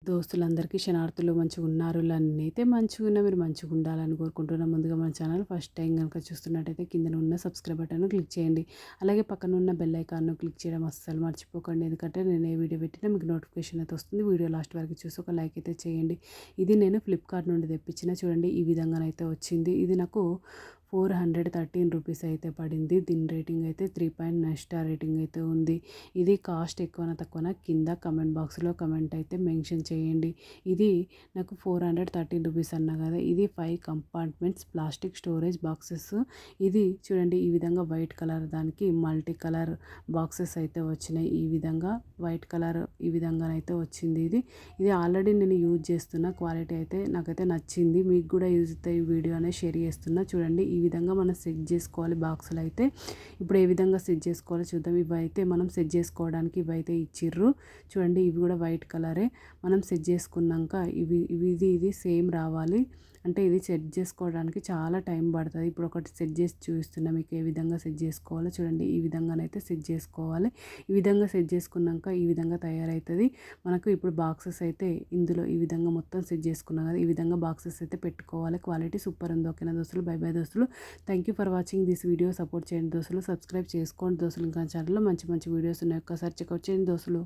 దోస్తులందరికీ శనార్థులు మంచిగున్నారు. నన్నైతే మంచిగున్నా, మీరు మంచిగుండాలని కోరుకుంటున్నా. ముందుగా మన ఛానల్ ఫస్ట్ టైం గనుక చూస్తున్నట్టయితే కిందన ఉన్న సబ్స్క్రైబ్ బటన్ను క్లిక్ చేయండి. అలాగే పక్కన ఉన్న బెల్ ఐకాన్ను క్లిక్ చేయడం అస్సలు మర్చిపోకండి. ఎందుకంటే నేను ఏ వీడియో పెట్టినా మీకు నోటిఫికేషన్ అయితే వస్తుంది. వీడియో లాస్ట్ వరకు చూసి ఒక లైక్ అయితే చేయండి. ఇది నేను ఫ్లిప్కార్ట్ నుండి తెప్పించిన, చూడండి ఈ విధంగానైతే వచ్చింది. ఇది నాకు 413 రూపీస్ అయితే పడింది. దీని రేటింగ్ అయితే 3.9 స్టార్ రేటింగ్ అయితే ఉంది. ఇది కాస్ట్ ఎక్కువనా తక్కువనా కింద కమెంట్ బాక్స్లో కమెంట్ అయితే మెన్షన్ చేయండి. ఇది నాకు 413 రూపీస్ అన్నా కదా. ఇది 5 కంపార్ట్మెంట్స్ ప్లాస్టిక్ స్టోరేజ్ బాక్సెస్. ఇది చూడండి ఈ విధంగా వైట్ కలర్, దానికి మల్టీ కలర్ బాక్సెస్ అయితే వచ్చినాయి. ఈ విధంగా వైట్ కలర్ ఈ విధంగానైతే వచ్చింది. ఇది ఆల్రెడీ నేను యూజ్ చేస్తున్న, క్వాలిటీ అయితే నాకైతే నచ్చింది. మీకు కూడా యూజ్ అవుతాయి ఈ వీడియో అనేది షేర్ చేస్తున్నా. చూడండి ఈ విధంగా మనం సెట్ చేసుకోవాలి బాక్సులు అయితే. ఇప్పుడు ఏ విధంగా సెట్ చేసుకోవాలో చూద్దాం. ఇవైతే మనం సెట్ చేసుకోవడానికి ఇవైతే ఇచ్చిర్రు. చూడండి ఇవి కూడా వైట్ కలరే. మనం సెట్ చేసుకున్నాక ఇది సేమ్ రావాలి. అంటే ఇది సెట్ చేసుకోవడానికి చాలా టైం పడుతుంది. ఇప్పుడు ఒకటి సెట్ చేసి చూపిస్తున్నా మీకు ఏ విధంగా సెట్ చేసుకోవాలో. చూడండి ఈ విధంగానైతే సెట్ చేసుకోవాలి. ఈ విధంగా సెట్ చేసుకున్నాక ఈ విధంగా తయారవుతుంది మనకు. ఇప్పుడు బాక్సెస్ అయితే ఇందులో ఈ విధంగా మొత్తం సెట్ చేసుకున్నాం కదా, ఈ విధంగా బాక్సెస్ అయితే పెట్టుకోవాలి. క్వాలిటీ సూపర్ ఉంది. ఓకేనా దోస్తులు, బై బై దోస్తులు. Thank you for watching this video. Support చేయండి దోస్తులు, సబ్స్క్రైబ్ చేసుకోండి దోస్తులు. ఇంకా ఛానల్లో మంచి మంచి వీడియోస్ ఉన్నాయి, ఒక్కసారి చెక్అవుట్ చేయండి దోస్తులు.